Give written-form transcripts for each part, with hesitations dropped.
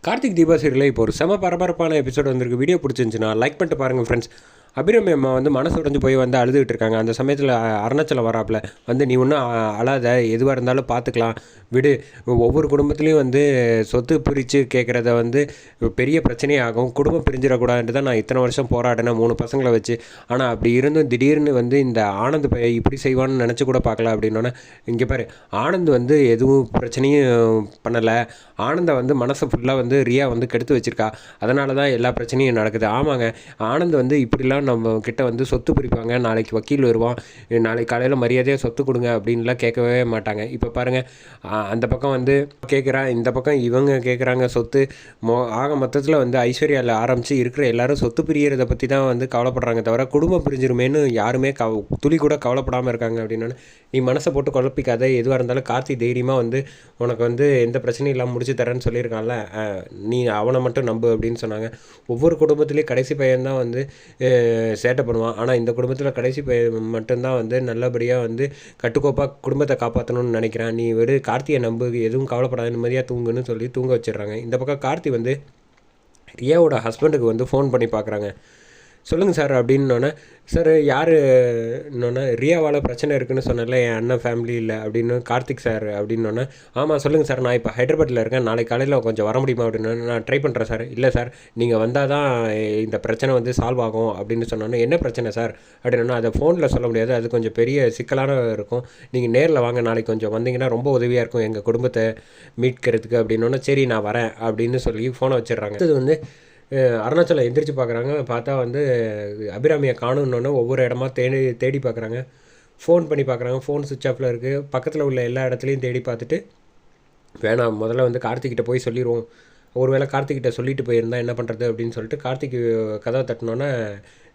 கார்த்திக் தீபா சீரியலில் இப்போ ஒரு செம பரபரப்பான எபிசோட் வந்திருக்கு. வீடியோ பிடிச்சிருந்துச்சுன்னா லைக் பண்ணிட்டு பாருங்கள் ஃப்ரெண்ட்ஸ். அபிராமி அம்மா வந்து மனசு உடைஞ்சு போய் வந்து அழுதுகிட்டு இருக்காங்க. அந்த சமயத்தில் அருணாச்சலம் வராப்பில் வந்து நீ ஒன்றும் அழாத, எதுவாக இருந்தாலும் பார்த்துக்கலாம் விடு. ஒவ்வொரு குடும்பத்துலேயும் வந்து சொத்து பிரித்து கேட்குறத வந்து பெரிய பிரச்சனையாகும். குடும்பம் பிரிஞ்சிடக்கூடாதுன்ட்டு தான் நான் இத்தனை வருஷம் போராடினேன் 3 பசங்களை வச்சு. ஆனால் அப்படி இருந்தும் திடீர்னு வந்து இந்த ஆனந்த் இப்படி செய்வான்னு நினச்சி கூட பார்க்கல அப்படின்னோன்னே, இங்கே பாரு ஆனந்த் வந்து எதுவும் பிரச்சனையும் பண்ணலை. ஆனந்தை வந்து மனசை ஃபுல்லாக வந்து ரியா வந்து கெடுத்து வச்சுருக்கா. அதனால தான் எல்லா பிரச்சனையும் நடக்குது. ஆமாங்க, ஆனந்த் வந்து இப்படிலாம் நம்ம கிட்ட வந்து சொத்து பிரிப்பாங்க, நாளைக்கு வக்கீல் வருவான், நாளைக்கு காலையில் மரியாதையாக சொத்து கொடுங்க அப்படின்லாம் கேட்கவே மாட்டாங்க. இப்போ பாருங்கள், அந்த பக்கம் வந்து கேட்குறான், இந்த பக்கம் இவங்க கேட்குறாங்க சொத்து. ஆக மொத்தத்தில் வந்து ஐஸ்வர்யாவில் ஆரம்பித்து இருக்கிற எல்லாரும் சொத்து பிரியறதை பற்றி தான் வந்து கவலைப்படுறாங்க தவிர குடும்பம் பிரிஞ்சிருமேன்னு யாருமே துளி கூட கவலைப்படாமல் இருக்காங்க. அப்படின்னா நீ மனசை போட்டு குழப்பிக்காத, எதுவாக இருந்தாலும் கார்த்தி தைரியமாக வந்து உனக்கு வந்து எந்த பிரச்சனையும் இல்லாமல் முடிச்சு தரேன்னு சொல்லியிருக்கான்ல, நீ அவனை மட்டும் நம்பு அப்படின்னு சொன்னாங்க. ஒவ்வொரு குடும்பத்துலேயும் கடைசி பையன்தான் வந்து சேட்டை பண்ணுவான். ஆனால் இந்த குடும்பத்தில் கடைசி பையன் மட்டும்தான் வந்து நல்லபடியாக வந்து கட்டுக்கோப்பாக குடும்பத்தை காப்பாற்றணும்னு நினைக்கிறான். நீ விடு, கார்த்தியை நம்பு, எதுவும் கவலைப்படாத, நிம்மதியாக தூங்குன்னு சொல்லி தூங்க வச்சிடுறாங்க. இந்த பக்கம் கார்த்தி வந்து ரியாவோட ஹஸ்பண்டுக்கு வந்து ஃபோன் பண்ணி பார்க்குறாங்க. சொல்லுங்கள் சார் அப்படின்னோடனே, சார் யார் இன்னொன்னே, ரியாவால் பிரச்சனை இருக்குதுன்னு சொன்னல என் அண்ணன் ஃபேமிலியில் அப்படின்னு கார்த்திக் சார் அப்படின்னோடனே, ஆமாம் சொல்லுங்கள் சார், நான் இப்போ ஹைதராபாத்தில் இருக்கேன், நாளைக்கு காலையில் கொஞ்சம் வர முடியுமா அப்படின்னு. நான் ட்ரை பண்ணுறேன் சார். இல்லை சார், நீங்கள் வந்தால் தான் இந்த பிரச்சனை வந்து சால்வ் ஆகும் அப்படின்னு சொன்னோன்னே, என்ன பிரச்சனை சார் அப்படின்னா, அதை ஃபோனில் சொல்ல முடியாது, அது கொஞ்சம் பெரிய சிக்கலான இருக்கும், நீங்கள் நேரில் வாங்க, நாளைக்கு கொஞ்சம் வந்தீங்கன்னா ரொம்ப உதவியாக இருக்கும் எங்கள் குடும்பத்தை மீட்கிறதுக்கு அப்படின்னோடனே, சரி நான் வரேன் அப்படின்னு சொல்லி ஃபோனை வச்சிடுறாங்க. இது வந்து அருணாச்சலம் எந்திரிச்சு பார்க்குறாங்க. பார்த்தா வந்து அபிராமியை காணுன்னொன்னே ஒவ்வொரு இடமா தேடி பார்க்குறாங்க. ஃபோன் பண்ணி பார்க்குறாங்க. ஃபோன் சுவிட்ச் ஆஃபில் இருக்குது. பக்கத்தில் உள்ள எல்லா இடத்துலையும் தேடி பார்த்துட்டு, வேணாம் முதல்ல வந்து கார்த்திக்கிட்ட போய் சொல்லிடுவோம், ஒரு வேளை கார்த்திக்கிட்ட சொல்லிட்டு போயிருந்தா என்ன பண்ணுறது அப்படின்னு சொல்லிட்டு கார்த்திக் கதவை தட்டினோன்னே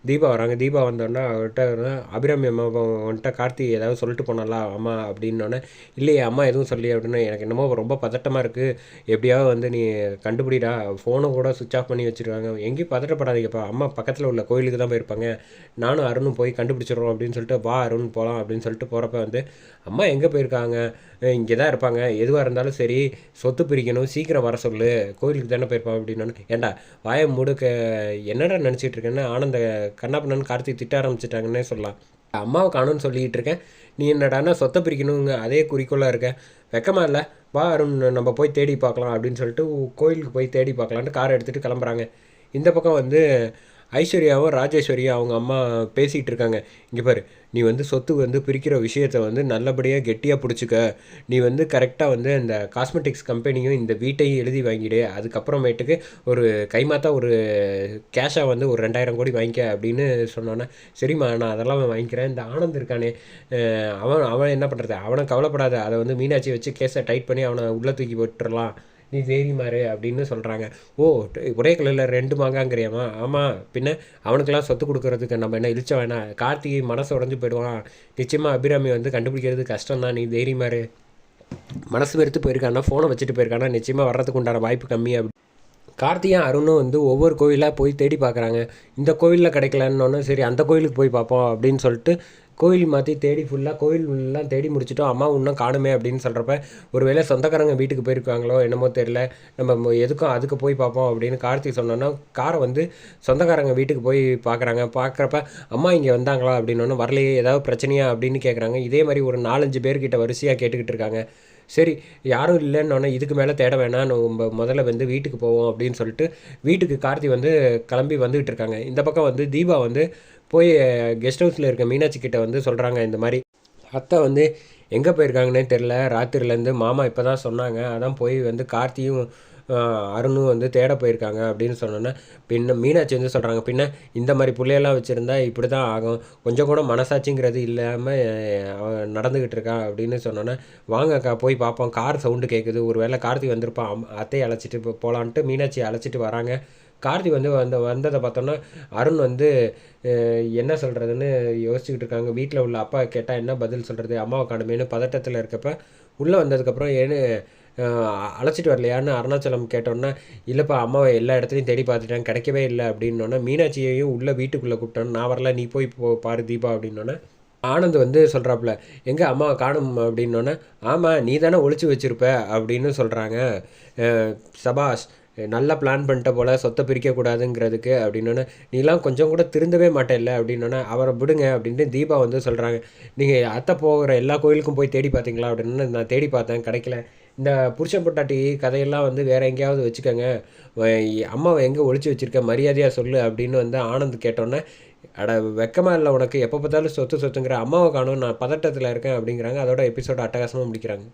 தீபா வராங்க. தீபா வந்தோடனே அவர்கிட்ட அபிராமி அம்மா வந்துட்டு கார்த்தி ஏதாவது சொல்லிட்டு போனாலா அம்மா அப்படின்னோடனே, இல்லையே அம்மா எதுவும் சொல்லி அப்படின்னு. எனக்கு என்னமோ ரொம்ப பதட்டமாக இருக்குது, எப்படியாவது வந்து நீ கண்டுபிடிடா, ஃபோனை கூட சுவிட்ச் ஆஃப் பண்ணி வச்சுருக்காங்க, எங்கேயும் பதட்டப்படாதீங்கப்பா, அம்மா பக்கத்தில் உள்ள கோயிலுக்கு தான் போயிருப்பாங்க, நானும் அருணும் போய் கண்டுபிடிச்சிடுறோம் அப்படின்னு சொல்லிட்டு, வா அருண் போகலாம் அப்படின்னு சொல்லிட்டு போகிறப்ப வந்து, அம்மா எங்கே போயிருக்காங்க, இங்கே தான் இருப்பாங்க, எதுவாக இருந்தாலும் சரி சொத்து பிரிக்கணும், சீக்கிரம் வர சொல்லு, கோயிலுக்கு தானே போயிருப்பான் அப்படின்னு. ஏண்டா வாயை மூடுக்க, என்னடா நினச்சிட்டு இருக்கேன்னு ஆனந்த கண்ணாப்பண்ணன்னு கார்த்திக் திட்ட ஆரம்பிச்சிட்டாங்கன்னே சொல்லலாம். அம்மாவை காணும்னு சொல்லிக்கிட்டு இருக்கேன், நீ என்னடானா சொத்தை பிரிக்கணுங்க அதே குறிக்கோளாக இருக்கேன், வெக்கமா இல்லை, வா அருண் நம்ம போய் தேடி பார்க்கலாம் அப்படின்னு சொல்லிட்டு கோயிலுக்கு போய் தேடி பார்க்கலான்ட்டு காரை எடுத்துகிட்டு கிளம்புறாங்க. இந்த பக்கம் வந்து ஐஸ்வர்யாவும் ராஜேஸ்வரியும் அவங்க அம்மா பேசிகிட்டு இருக்காங்க. இங்கே பாரு, நீ வந்து சொத்து வந்து பிரிக்கிற விஷயத்தை வந்து நல்லபடியாக கெட்டியாக பிடிச்சிக்க, நீ வந்து கரெக்டாக வந்து இந்த காஸ்மெட்டிக்ஸ் கம்பெனியும் இந்த வீட்டையும் எழுதி வாங்கிடு, அதுக்கப்புறமேட்டுக்கு ஒரு கைமாத்தா ஒரு கேஷாக வந்து ஒரு 2000 கோடி வாங்கிக்க அப்படின்னு சொன்னோன்னே, சரிம்மா நான் அதெல்லாம் வாங்கிக்கிறேன், இந்த ஆனந்த் இருக்கானே அவன் என்ன பண்ணுறது, அவனை கவலைப்படாத, அதை வந்து மீனாட்சி வச்சு கேஸை டைட் பண்ணி அவனை உள்ளே தூக்கி போட்டுடலாம், நீ தைரியமாரு அப்படின்னு சொல்கிறாங்க. ஓ, ஒரே கலரில் 2 மாங்காங்கிறியாமா, ஆமாம் பின்ன அவனுக்கெல்லாம் சொத்து கொடுக்கறதுக்கு நம்ம என்ன இழிச்ச வேணாம், கார்த்திகை மனசு உடஞ்சி போயிடுவான், நிச்சயமாக அபிராமி வந்து கண்டுபிடிக்கிறது கஷ்டம் தான், நீ தைரியமாரு, மனசு வெறுத்து போயிருக்கானா, ஃபோனை வச்சுட்டு போயிருக்கானா, நிச்சயமாக வர்றதுக்கு உண்டான வாய்ப்பு கம்மி. அப்படி கார்த்தியும் அருணும் வந்து ஒவ்வொரு கோயிலாக போய் தேடி பார்க்குறாங்க. இந்த கோயிலில் கிடைக்கலன்னொன்னே, சரி அந்த கோயிலுக்கு போய் பார்ப்போம் அப்படின்னு சொல்லிட்டு கோயில் மாற்றி தேடி கோயிலெலாம் தேடி முடிச்சிட்டோம், அம்மா இன்னும் காணுமே அப்படின்னு சொல்கிறப்ப, ஒரு வேளை சொந்தக்காரங்க வீட்டுக்கு போயிருக்காங்களோ என்னமோ தெரில, நம்ம எதுக்கும் அதுக்கு போய் பார்ப்போம் அப்படின்னு கார்த்திக் சொன்னோன்னா, காரை வந்து சொந்தக்காரங்க வீட்டுக்கு போய் பார்க்குறப்ப அம்மா இங்கே வந்தாங்களா அப்படின்னோன்னு, வரலையே, ஏதாவது பிரச்சனையா அப்படின்னு கேட்குறாங்க. இதே மாதிரி ஒரு 4-5 பேர்கிட்ட வரிசையாக கேட்டுக்கிட்டு இருக்காங்க. சரி யாரும் இல்லைன்னொன்னே, இதுக்கு மேலே தேட வேணாம், நம்ம முதல்ல வந்து வீட்டுக்கு போவோம் அப்படின்னு சொல்லிட்டு வீட்டுக்கு கார்த்தி வந்து கிளம்பி வந்துக்கிட்டு இருக்காங்க. இந்த பக்கம் வந்து தீபா வந்து போய் கெஸ்ட் ஹவுஸில் இருக்க மீனாட்சி கிட்ட வந்து சொல்கிறாங்க, இந்த மாதிரி அத்தை வந்து எங்கே போயிருக்காங்கன்னே தெரில, ராத்திரிலேருந்து மாமா இப்போ தான் சொன்னாங்க, அதான் போய் வந்து கார்த்தியும் அருணும் வந்து தேட போயிருக்காங்க அப்படின்னு சொன்னோன்னே, பின்ன மீனாட்சி வந்து சொல்கிறாங்க, பின்ன இந்த மாதிரி பிள்ளையெல்லாம் வச்சுருந்தா இப்படி தான் ஆகும், கொஞ்சம் கூட மனசாட்சிங்கிறது இல்லாமல் அவன் நடந்துக்கிட்டு இருக்கான் அப்படின்னு சொன்னோன்னே, வாங்கக்கா போய் பார்ப்போம், கார் சவுண்டு கேட்குது, ஒரு வேளை கார்த்தி வந்திருப்பான், அத்தையை அழைச்சிட்டு போகலான்ட்டு மீனாட்சி அழைச்சிட்டு வராங்க. கார்த்தி வந்து வந்ததை பார்த்தோன்னா அருண் வந்து என்ன சொல்கிறதுன்னு யோசிச்சுக்கிட்டு இருக்காங்க. வீட்டில் உள்ள அப்பா கேட்டால் என்ன பதில் சொல்கிறது, அம்மாவை காணுமேனு பதட்டத்தில் இருக்கப்போ உள்ளே வந்ததுக்கப்புறம் ஏன்னு அழைச்சிட்டு வரலையான்னு அருணாச்சலம் கேட்டோன்னா, இல்லைப்பா அம்மாவை எல்லா இடத்துலையும் தேடி பார்த்துட்டேன், கிடைக்கவே இல்லை அப்படின்னோன்னே, மீனாட்சியையும் உள்ளே வீட்டுக்குள்ளே கூப்பிட்டோன்னு, நான் வரல நீ போய் பாரு தீபா அப்படின்னோன்னே, ஆனந்த் வந்து சொல்கிறாப்புல, எங்கே அம்மாவை காணும் அப்படின்னோன்னே, ஆமாம் நீ தானே ஒழிச்சு வச்சுருப்ப அப்படின்னு சொல்கிறாங்க. சபாஷ், நல்லா பிளான் பண்ணிட்ட போல் சொத்தை பிரிக்கக்கூடாதுங்கிறதுக்கு அப்படின்னோடனே நீலாம் கொஞ்சம் கூட திருந்தவே மாட்டேல்ல அப்படின்னோடனே அவரை விடுங்க அப்படின்ட்டு தீபா வந்து சொல்கிறாங்க. நீங்கள் அத்தை போகிற எல்லா கோயிலுக்கும் போய் தேடி பார்த்தீங்களா அப்படின்னு. நான் தேடி பார்த்தேன், கிடைக்கல. இந்த புருஷன் பொட்டாட்டி கதையெல்லாம் வந்து வேறு எங்கேயாவது வச்சுக்கோங்க, அம்மாவை எங்கே ஒழிச்சு வச்சுருக்க, மரியாதையாக சொல்லு அப்படின்னு வந்து ஆனந்த் கேட்டோன்னே, அட வெக்கமாக இல்லை உனக்கு, எப்போ பார்த்தாலும் சொத்து சொத்துங்கிற, அம்மாவை காணும், நான் பதட்டத்தில் இருக்கேன் அப்படிங்கிறாங்க. அதோட எபிசோட அட்டகாசமாக முடிக்கிறாங்க.